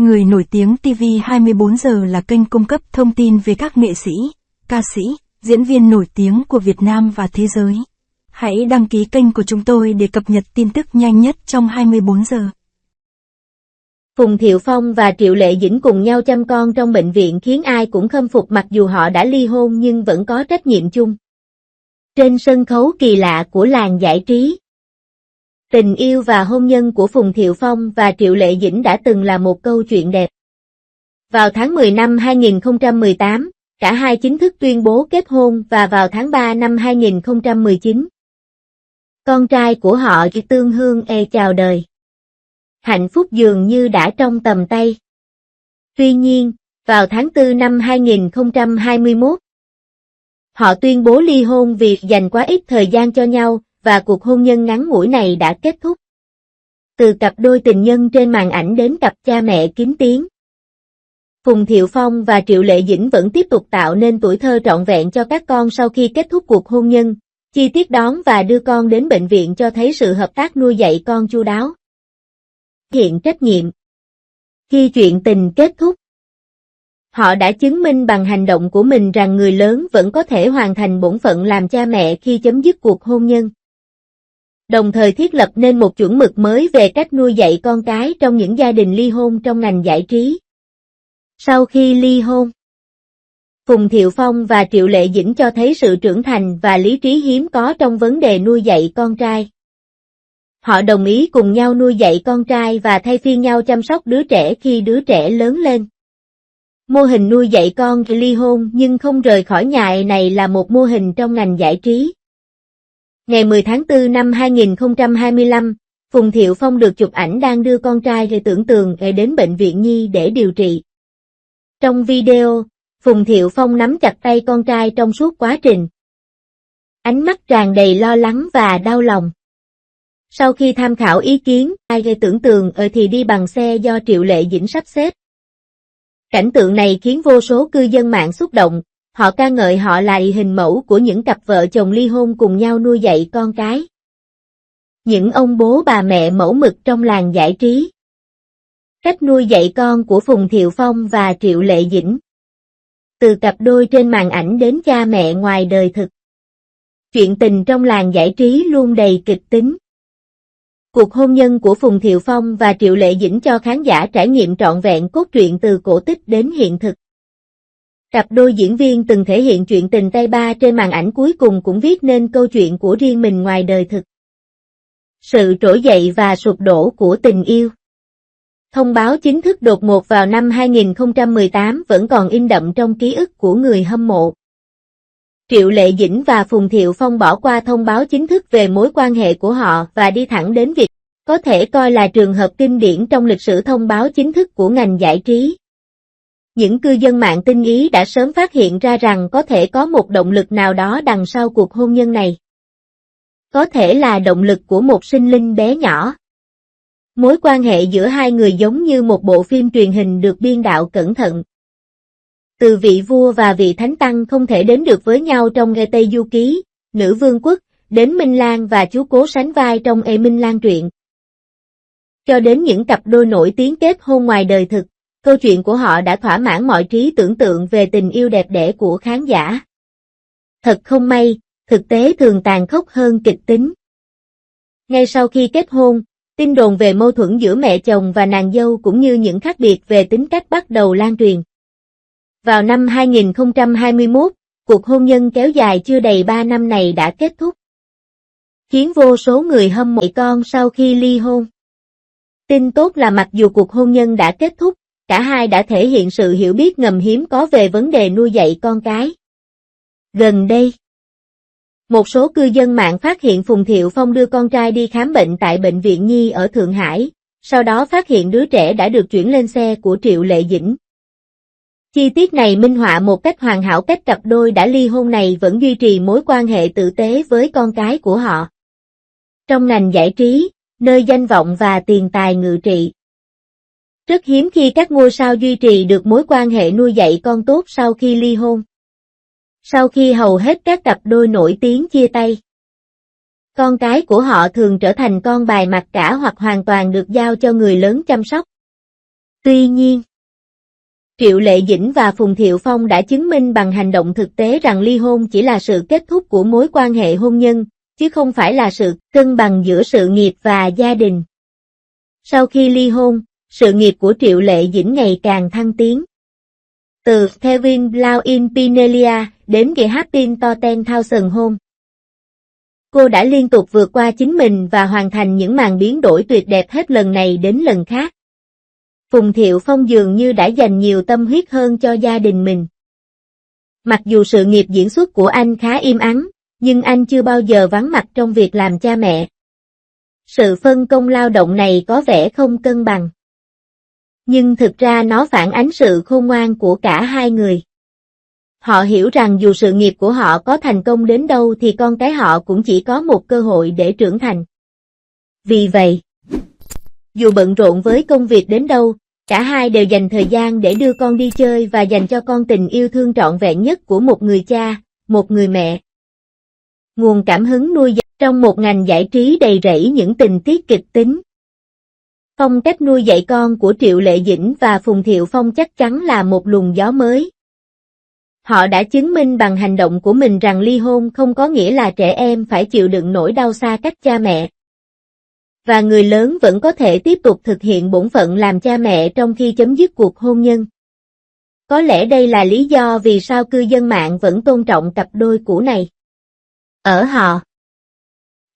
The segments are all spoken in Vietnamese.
Người nổi tiếng TV 24 giờ là kênh cung cấp thông tin về các nghệ sĩ, ca sĩ, diễn viên nổi tiếng của Việt Nam và thế giới. Hãy đăng ký kênh của chúng tôi để cập nhật tin tức nhanh nhất trong 24 giờ. Phùng Thiệu Phong và Triệu Lệ Dĩnh cùng nhau chăm con trong bệnh viện khiến ai cũng khâm phục mặc dù họ đã ly hôn nhưng vẫn có trách nhiệm chung. Trên sân khấu kỳ lạ của làng giải trí, tình yêu và hôn nhân của Phùng Thiệu Phong và Triệu Lệ Dĩnh đã từng là một câu chuyện đẹp. Vào tháng 10 năm 2018, cả hai chính thức tuyên bố kết hôn và vào tháng 3 năm 2019, con trai của họ Tương Hương chào đời. Hạnh phúc dường như đã trong tầm tay. Tuy nhiên, vào tháng 4 năm 2021, họ tuyên bố ly hôn vì dành quá ít thời gian cho nhau, và cuộc hôn nhân ngắn ngủi này đã kết thúc. Từ cặp đôi tình nhân trên màn ảnh đến cặp cha mẹ kín tiếng, Phùng Thiệu Phong và Triệu Lệ Dĩnh vẫn tiếp tục tạo nên tuổi thơ trọn vẹn cho các con sau khi kết thúc cuộc hôn nhân. Chi tiết đón và đưa con đến bệnh viện cho thấy sự hợp tác nuôi dạy con chu đáo. Hiện trách nhiệm. Khi chuyện tình kết thúc, họ đã chứng minh bằng hành động của mình rằng người lớn vẫn có thể hoàn thành bổn phận làm cha mẹ khi chấm dứt cuộc hôn nhân. Đồng thời thiết lập nên một chuẩn mực mới về cách nuôi dạy con cái trong những gia đình ly hôn trong ngành giải trí. Sau khi ly hôn, Phùng Thiệu Phong và Triệu Lệ Dĩnh cho thấy sự trưởng thành và lý trí hiếm có trong vấn đề nuôi dạy con trai. Họ đồng ý cùng nhau nuôi dạy con trai và thay phiên nhau chăm sóc đứa trẻ khi đứa trẻ lớn lên. Mô hình nuôi dạy con ly hôn nhưng không rời khỏi nhà này là một mô hình trong ngành giải trí. Ngày 10 tháng 4 năm 2025, Phùng Thiệu Phong được chụp ảnh đang đưa con trai Tưởng Tường đến bệnh viện Nhi để điều trị. Trong video, Phùng Thiệu Phong nắm chặt tay con trai trong suốt quá trình. Ánh mắt tràn đầy lo lắng và đau lòng. Sau khi tham khảo ý kiến, Tưởng Tường thì đi bằng xe do Triệu Lệ Dĩnh sắp xếp. Cảnh tượng này khiến vô số cư dân mạng xúc động, họ ca ngợi họ là hình mẫu của những cặp vợ chồng ly hôn cùng nhau nuôi dạy con cái. Những ông bố bà mẹ mẫu mực trong làng giải trí. Cách nuôi dạy con của Phùng Thiệu Phong và Triệu Lệ Dĩnh. Từ cặp đôi trên màn ảnh đến cha mẹ ngoài đời thực. Chuyện tình trong làng giải trí luôn đầy kịch tính. Cuộc hôn nhân của Phùng Thiệu Phong và Triệu Lệ Dĩnh cho khán giả trải nghiệm trọn vẹn cốt truyện từ cổ tích đến hiện thực. Cặp đôi diễn viên từng thể hiện chuyện tình tay ba trên màn ảnh cuối cùng cũng viết nên câu chuyện của riêng mình ngoài đời thực. Sự trỗi dậy và sụp đổ của tình yêu. Thông báo chính thức đột ngột vào năm 2018 vẫn còn in đậm trong ký ức của người hâm mộ. Triệu Lệ Dĩnh và Phùng Thiệu Phong bỏ qua thông báo chính thức về mối quan hệ của họ và đi thẳng đến việc có thể coi là trường hợp kinh điển trong lịch sử thông báo chính thức của ngành giải trí. Những cư dân mạng tinh ý đã sớm phát hiện ra rằng có thể có một động lực nào đó đằng sau cuộc hôn nhân này. Có thể là động lực của một sinh linh bé nhỏ. Mối quan hệ giữa hai người giống như một bộ phim truyền hình được biên đạo cẩn thận. Từ vị vua và vị thánh tăng không thể đến được với nhau trong Tây Du Ký, Nữ Vương Quốc, đến Minh Lan và chú Cố sánh vai trong Minh Lan truyện. Cho đến những cặp đôi nổi tiếng kết hôn ngoài đời thực, câu chuyện của họ đã thỏa mãn mọi trí tưởng tượng về tình yêu đẹp đẽ của khán giả. Thật không may, thực tế thường tàn khốc hơn kịch tính. Ngay sau khi kết hôn, tin đồn về mâu thuẫn giữa mẹ chồng và nàng dâu cũng như những khác biệt về tính cách bắt đầu lan truyền. Vào năm 2021, cuộc hôn nhân kéo dài chưa đầy 3 năm này đã kết thúc, khiến vô số người hâm mộ con sau khi ly hôn. Tin tốt là mặc dù cuộc hôn nhân đã kết thúc, cả hai đã thể hiện sự hiểu biết ngầm hiếm có về vấn đề nuôi dạy con cái. Gần đây, một số cư dân mạng phát hiện Phùng Thiệu Phong đưa con trai đi khám bệnh tại bệnh viện Nhi ở Thượng Hải, sau đó phát hiện đứa trẻ đã được chuyển lên xe của Triệu Lệ Dĩnh. Chi tiết này minh họa một cách hoàn hảo cách cặp đôi đã ly hôn này vẫn duy trì mối quan hệ tử tế với con cái của họ. Trong ngành giải trí, nơi danh vọng và tiền tài ngự trị, rất hiếm khi các ngôi sao duy trì được mối quan hệ nuôi dạy con tốt sau khi ly hôn. Sau khi hầu hết các cặp đôi nổi tiếng chia tay, con cái của họ thường trở thành con bài mặc cả hoặc hoàn toàn được giao cho người lớn chăm sóc. Tuy nhiên, Triệu Lệ Dĩnh và Phùng Thiệu Phong đã chứng minh bằng hành động thực tế rằng ly hôn chỉ là sự kết thúc của mối quan hệ hôn nhân, chứ không phải là sự cân bằng giữa sự nghiệp và gia đình. Sau khi ly hôn, sự nghiệp của Triệu Lệ Dĩnh ngày càng thăng tiến. Từ Kevin Blau in Pinellia đến The Happy Totten Thousand Home. Cô đã liên tục vượt qua chính mình và hoàn thành những màn biến đổi tuyệt đẹp hết lần này đến lần khác. Phùng Thiệu Phong dường như đã dành nhiều tâm huyết hơn cho gia đình mình. Mặc dù sự nghiệp diễn xuất của anh khá im ắng, nhưng anh chưa bao giờ vắng mặt trong việc làm cha mẹ. Sự phân công lao động này có vẻ không cân bằng. Nhưng thực ra nó phản ánh sự khôn ngoan của cả hai người. Họ hiểu rằng dù sự nghiệp của họ có thành công đến đâu thì con cái họ cũng chỉ có một cơ hội để trưởng thành. Vì vậy, dù bận rộn với công việc đến đâu, cả hai đều dành thời gian để đưa con đi chơi và dành cho con tình yêu thương trọn vẹn nhất của một người cha, một người mẹ. Nguồn cảm hứng nuôi dạy trong một ngành giải trí đầy rẫy những tình tiết kịch tính. Phong cách nuôi dạy con của Triệu Lệ Dĩnh và Phùng Thiệu Phong chắc chắn là một luồng gió mới. Họ đã chứng minh bằng hành động của mình rằng ly hôn không có nghĩa là trẻ em phải chịu đựng nỗi đau xa cách cha mẹ. Và người lớn vẫn có thể tiếp tục thực hiện bổn phận làm cha mẹ trong khi chấm dứt cuộc hôn nhân. Có lẽ đây là lý do vì sao cư dân mạng vẫn tôn trọng cặp đôi cũ này. Ở họ,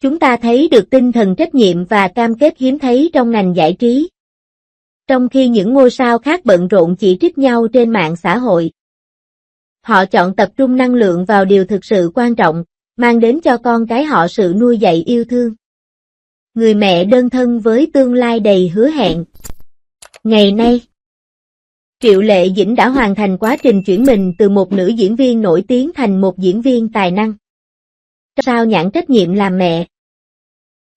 chúng ta thấy được tinh thần trách nhiệm và cam kết hiếm thấy trong ngành giải trí. Trong khi những ngôi sao khác bận rộn chỉ trích nhau trên mạng xã hội, họ chọn tập trung năng lượng vào điều thực sự quan trọng, mang đến cho con cái họ sự nuôi dạy yêu thương. Người mẹ đơn thân với tương lai đầy hứa hẹn. Ngày nay, Triệu Lệ Dĩnh đã hoàn thành quá trình chuyển mình từ một nữ diễn viên nổi tiếng thành một diễn viên tài năng. Sao nhãn trách nhiệm làm mẹ.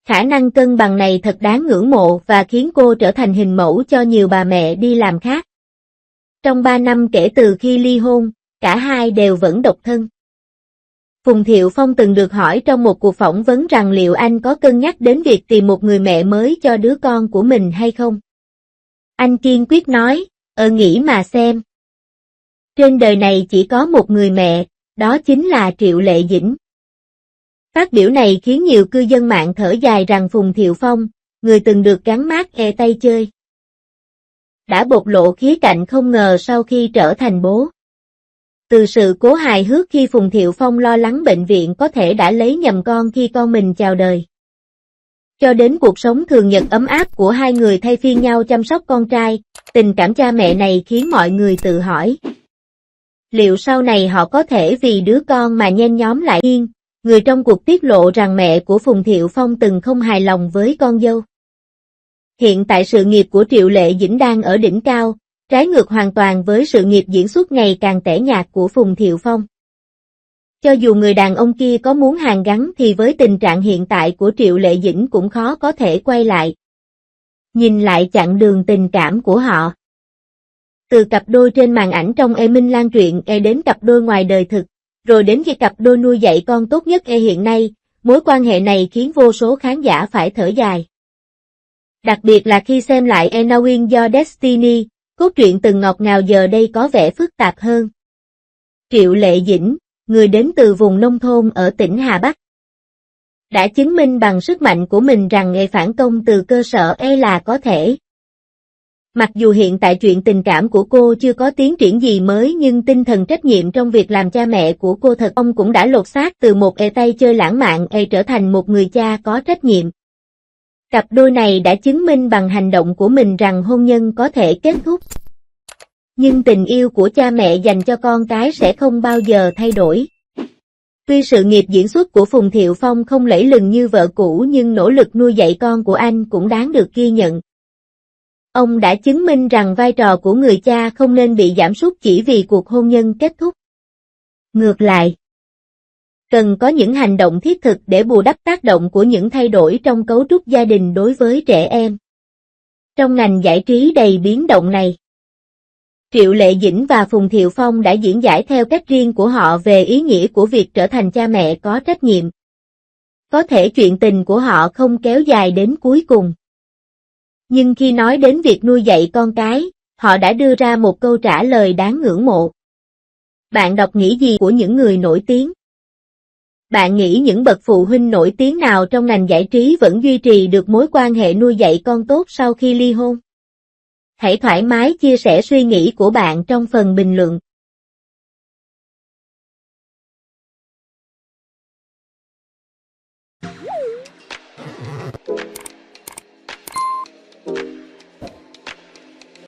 Khả năng cân bằng này thật đáng ngưỡng mộ và khiến cô trở thành hình mẫu cho nhiều bà mẹ đi làm khác. Trong 3 năm kể từ khi ly hôn, cả hai đều vẫn độc thân. Phùng Thiệu Phong từng được hỏi trong một cuộc phỏng vấn rằng liệu anh có cân nhắc đến việc tìm một người mẹ mới cho đứa con của mình hay không. Anh kiên quyết nói, nghĩ mà xem. Trên đời này chỉ có một người mẹ, đó chính là Triệu Lệ Dĩnh. Phát biểu này khiến nhiều cư dân mạng thở dài rằng Phùng Thiệu Phong, người từng được gắn mác tay chơi, đã bộc lộ khía cạnh không ngờ sau khi trở thành bố. Từ sự cố hài hước khi Phùng Thiệu Phong lo lắng bệnh viện có thể đã lấy nhầm con khi con mình chào đời, cho đến cuộc sống thường nhật ấm áp của hai người thay phiên nhau chăm sóc con trai, tình cảm cha mẹ này khiến mọi người tự hỏi. Liệu sau này họ có thể vì đứa con mà nhen nhóm lại Yên, người trong cuộc tiết lộ rằng mẹ của Phùng Thiệu Phong từng không hài lòng với con dâu. Hiện tại sự nghiệp của Triệu Lệ Dĩnh đang ở đỉnh cao, trái ngược hoàn toàn với sự nghiệp diễn xuất ngày càng tẻ nhạt của Phùng Thiệu Phong. Cho dù người đàn ông kia có muốn hàn gắn thì với tình trạng hiện tại của Triệu Lệ Dĩnh cũng khó có thể quay lại. Nhìn lại chặng đường tình cảm của họ. Từ cặp đôi trên màn ảnh trong Minh Lan truyện đến cặp đôi ngoài đời thực, rồi đến khi cặp đôi nuôi dạy con tốt nhất hiện nay, mối quan hệ này khiến vô số khán giả phải thở dài. Đặc biệt là khi xem lại Knowing Your Destiny, cốt truyện từng ngọt ngào giờ đây có vẻ phức tạp hơn. Triệu Lệ Dĩnh, người đến từ vùng nông thôn ở tỉnh Hà Bắc, đã chứng minh bằng sức mạnh của mình rằng nghề phản công từ cơ sở là có thể. Mặc dù hiện tại chuyện tình cảm của cô chưa có tiến triển gì mới nhưng tinh thần trách nhiệm trong việc làm cha mẹ của cô thật ông cũng đã lột xác từ một tay chơi lãng mạn trở thành một người cha có trách nhiệm. Cặp đôi này đã chứng minh bằng hành động của mình rằng hôn nhân có thể kết thúc. Nhưng tình yêu của cha mẹ dành cho con cái sẽ không bao giờ thay đổi. Tuy sự nghiệp diễn xuất của Phùng Thiệu Phong không lẫy lừng như vợ cũ nhưng nỗ lực nuôi dạy con của anh cũng đáng được ghi nhận. Ông đã chứng minh rằng vai trò của người cha không nên bị giảm sút chỉ vì cuộc hôn nhân kết thúc. Ngược lại, cần có những hành động thiết thực để bù đắp tác động của những thay đổi trong cấu trúc gia đình đối với trẻ em. Trong ngành giải trí đầy biến động này, Triệu Lệ Dĩnh và Phùng Thiệu Phong đã diễn giải theo cách riêng của họ về ý nghĩa của việc trở thành cha mẹ có trách nhiệm. Có thể chuyện tình của họ không kéo dài đến cuối cùng. Nhưng khi nói đến việc nuôi dạy con cái, Họ đã đưa ra một câu trả lời đáng ngưỡng mộ. Bạn đọc nghĩ gì của những người nổi tiếng? Bạn nghĩ những bậc phụ huynh nổi tiếng nào trong ngành giải trí vẫn duy trì được mối quan hệ nuôi dạy con tốt sau khi ly hôn? Hãy thoải mái chia sẻ suy nghĩ của bạn trong phần bình luận.